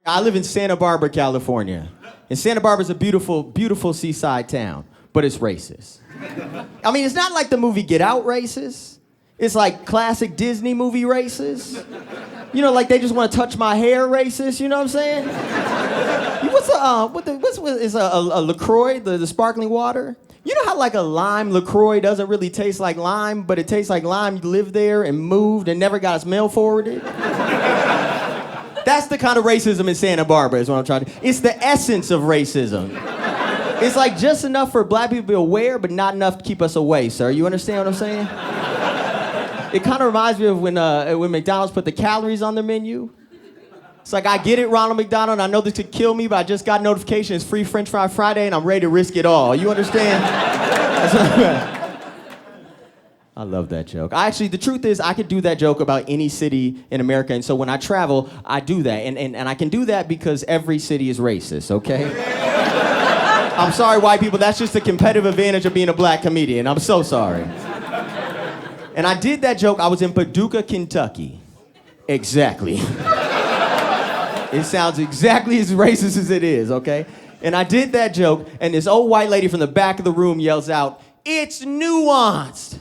I live in Santa Barbara, California. And Santa Barbara's a beautiful, beautiful seaside town, but it's racist. I mean, it's not like the movie Get Out racist. It's like classic Disney movie racist. You know, like they just want to touch my hair racist, you know what I'm saying? What's a LaCroix, the sparkling water? You know how like a lime LaCroix doesn't really taste like lime, but it tastes like lime, you lived there and moved and never got its mail forwarded? That's the kind of racism in Santa Barbara is what I'm trying to... It's the essence of racism. It's like just enough for black people to be aware, but not enough to keep us away, sir. You understand what I'm saying? It kind of reminds me of when McDonald's put the calories on their menu. It's like, I get it, Ronald McDonald, I know this could kill me, but I just got notification it's free French Fry Friday, and I'm ready to risk it all. You understand? I love that joke. The truth is, I could do that joke about any city in America, and so when I travel, I do that. And I can do that because every city is racist, okay? I'm sorry, white people, that's just the competitive advantage of being a black comedian. I'm so sorry. And I did that joke, I was in Paducah, Kentucky. Exactly. It sounds exactly as racist as it is, okay? And I did that joke, and this old white lady from the back of the room yells out, "It's nuanced."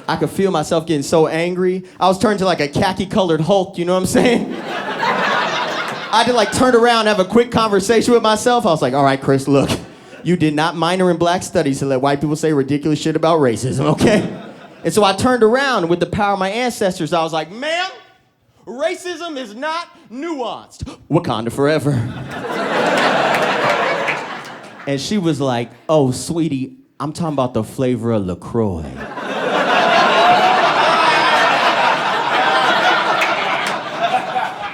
I could feel myself getting so angry. I was turning to like a khaki-colored Hulk, you know what I'm saying? I had to like turn around and have a quick conversation with myself. I was like, all right, Chris, look, you did not minor in black studies to let white people say ridiculous shit about racism, okay? And so I turned around, and with the power of my ancestors, I was like, ma'am, racism is not nuanced. Wakanda forever. And she was like, oh, sweetie, I'm talking about the flavor of LaCroix.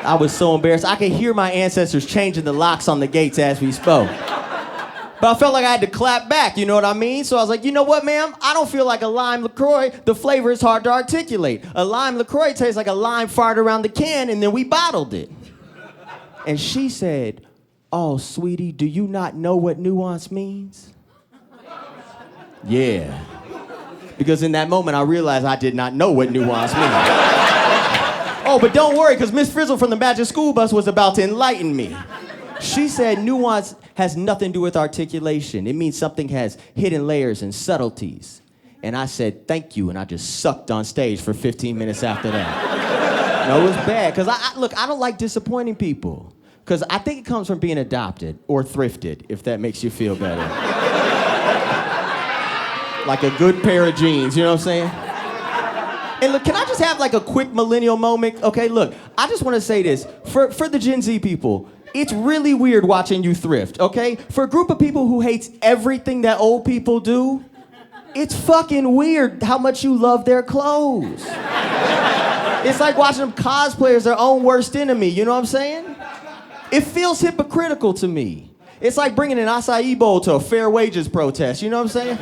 I was so embarrassed. I could hear my ancestors changing the locks on the gates as we spoke. But I felt like I had to clap back, you know what I mean? So I was like, you know what, ma'am? I don't feel like a lime LaCroix. The flavor is hard to articulate. A lime LaCroix tastes like a lime farted around the can, and then we bottled it. And she said, oh, sweetie, do you not know what nuance means? Yeah. Because in that moment, I realized I did not know what nuance means. Oh, but don't worry, because Miss Frizzle from the Magic School Bus was about to enlighten me. She said nuance has nothing to do with articulation. It means something has hidden layers and subtleties. And I said, thank you, and I just sucked on stage for 15 minutes after that. No, it was bad, because look, I don't like disappointing people. Because I think it comes from being adopted or thrifted, if that makes you feel better. Like a good pair of jeans, you know what I'm saying? And look, can I just have like a quick millennial moment? Okay, look, I just want to say this. For the Gen Z people, it's really weird watching you thrift, okay? For a group of people who hates everything that old people do, it's fucking weird how much you love their clothes. It's like watching them cosplay as their own worst enemy, you know what I'm saying? It feels hypocritical to me. It's like bringing an acai bowl to a fair wages protest, you know what I'm saying?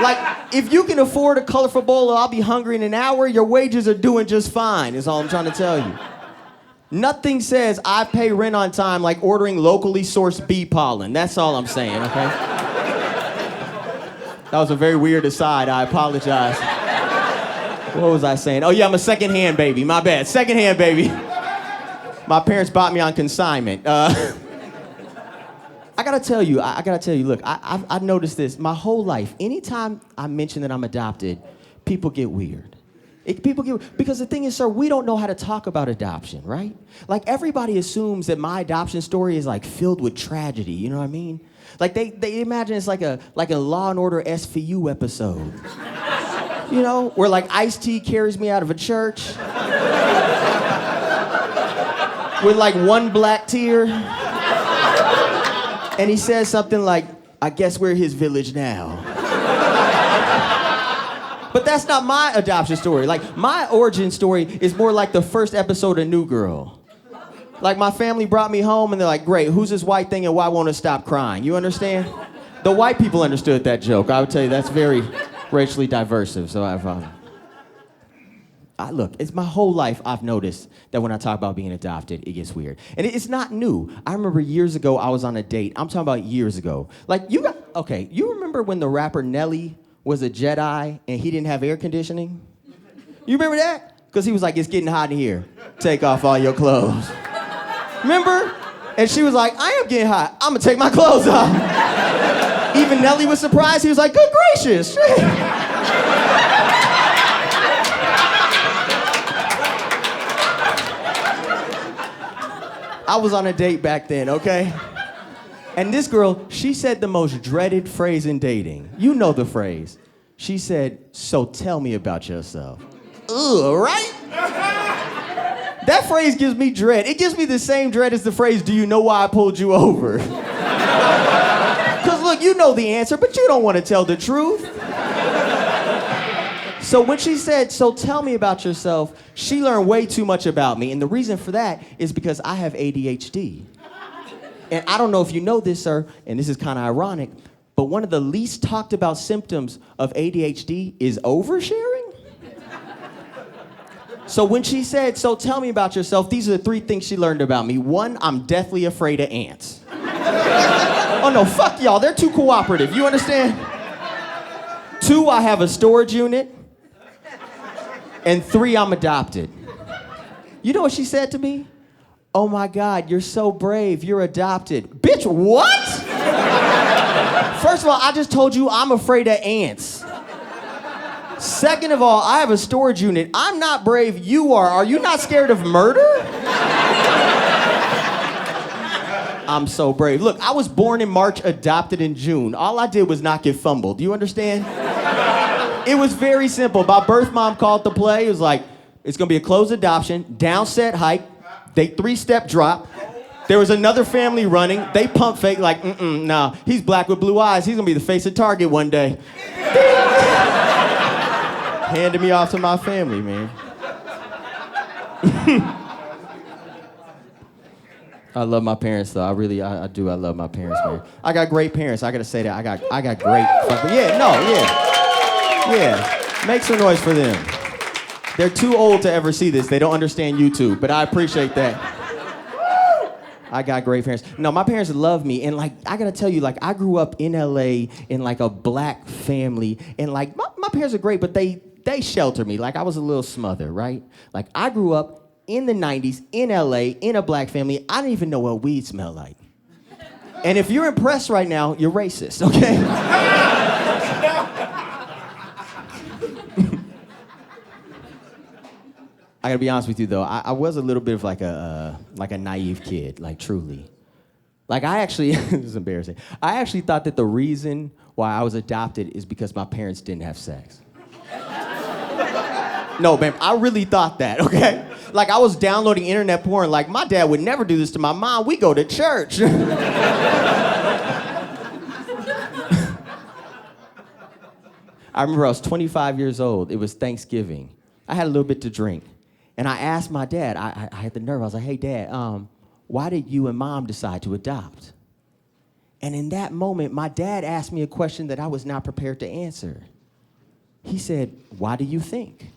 Like, if you can afford a colorful bowl of I'll be hungry in an hour, your wages are doing just fine, is all I'm trying to tell you. Nothing says I pay rent on time like ordering locally sourced bee pollen. That's all I'm saying, okay? That was a very weird aside, I apologize. What was I saying? Oh yeah, I'm a secondhand baby, my bad. Secondhand baby. My parents bought me on consignment. I gotta tell you, look, I've noticed this my whole life. Anytime I mention that I'm adopted, people get weird. Because the thing is, sir, we don't know how to talk about adoption, right? Like, everybody assumes that my adoption story is, like, filled with tragedy, you know what I mean? Like, they imagine it's like a Law and Order SVU episode. You know, where, like, Ice-T carries me out of a church with, like, one black tear. And he says something like, I guess we're his village now. But that's not my adoption story. Like, my origin story is more like the first episode of New Girl. Like, my family brought me home and they're like, great, who's this white thing and why won't it stop crying? You understand? The white people understood that joke. I would tell you that's very racially diversive. So look, it's my whole life I've noticed that when I talk about being adopted, it gets weird. And it's not new. I remember years ago, I was on a date. I'm talking about years ago. Like, you remember when the rapper Nelly was a Jedi and he didn't have air conditioning? You remember that? Because he was like, it's getting hot in here. Take off all your clothes. Remember? And she was like, I am getting hot. I'm gonna take my clothes off. Even Nelly was surprised. He was like, good gracious. I was on a date back then, okay? And this girl, she said the most dreaded phrase in dating. You know the phrase. She said, so tell me about yourself. Ugh, right? That phrase gives me dread. It gives me the same dread as the phrase, do you know why I pulled you over? Because look, you know the answer, but you don't want to tell the truth. So when she said, so tell me about yourself, she learned way too much about me. And the reason for that is because I have ADHD. And I don't know if you know this, sir, and this is kind of ironic, but one of the least talked about symptoms of ADHD is oversharing. So when she said, so tell me about yourself, these are the 3 things she learned about me. 1, I'm deathly afraid of ants. Oh no, fuck y'all, they're too cooperative, you understand? 2, I have a storage unit. And 3, I'm adopted. You know what she said to me? Oh my God, you're so brave, you're adopted. Bitch, what? First of all, I just told you I'm afraid of ants. Second of all, I have a storage unit. I'm not brave, you are. Are you not scared of murder? I'm so brave. Look, I was born in March, adopted in June. All I did was not get fumbled. Do you understand? It was very simple. My birth mom called the play. It was like, it's gonna be a closed adoption, downset hike, they 3-step drop. There was another family running. They pump fake like, nah, he's black with blue eyes. He's gonna be the face of Target one day. Handed me off to my family, man. I love my parents, though. I do. I love my parents, man. I got great parents. I gotta say that. I got great. Yeah. Make some noise for them. They're too old to ever see this. They don't understand YouTube, but I appreciate that. I got great parents. No, my parents love me, and like I gotta tell you, like I grew up in LA in like a black family, and like my parents are great, but they shelter me. Like I was a little smothered, right? Like I grew up in the 90s in LA in a black family. I didn't even know what weed smelled like. And if you're impressed right now, you're racist, okay? I gotta be honest with you though, I was a little bit of like a naive kid, like truly. Like I actually, this is embarrassing. I actually thought that the reason why I was adopted is because my parents didn't have sex. No, man, I really thought that, okay? Like I was downloading internet porn, like my dad would never do this to my mom, we go to church. I remember I was 25 years old, it was Thanksgiving. I had a little bit to drink. And I asked my dad, I had the nerve, I was like, hey dad, why did you and mom decide to adopt? And in that moment, my dad asked me a question that I was not prepared to answer. He said, why do you think?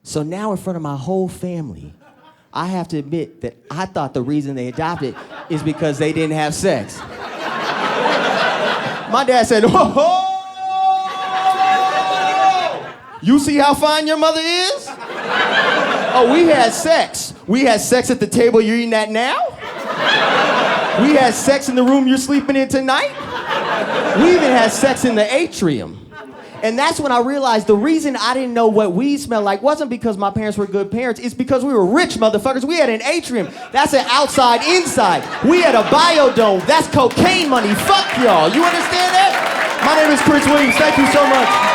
So now in front of my whole family, I have to admit that I thought the reason they adopted is because they didn't have sex. My dad said, oh, you see how fine your mother is? Oh, we had sex. We had sex at the table you're eating at now. We had sex in the room you're sleeping in tonight. We even had sex in the atrium. And that's when I realized the reason I didn't know what weed smelled like wasn't because my parents were good parents. It's because we were rich motherfuckers. We had an atrium. That's an outside inside. We had a biodome. That's cocaine money. Fuck y'all. You understand that? My name is Chris Williams. Thank you so much.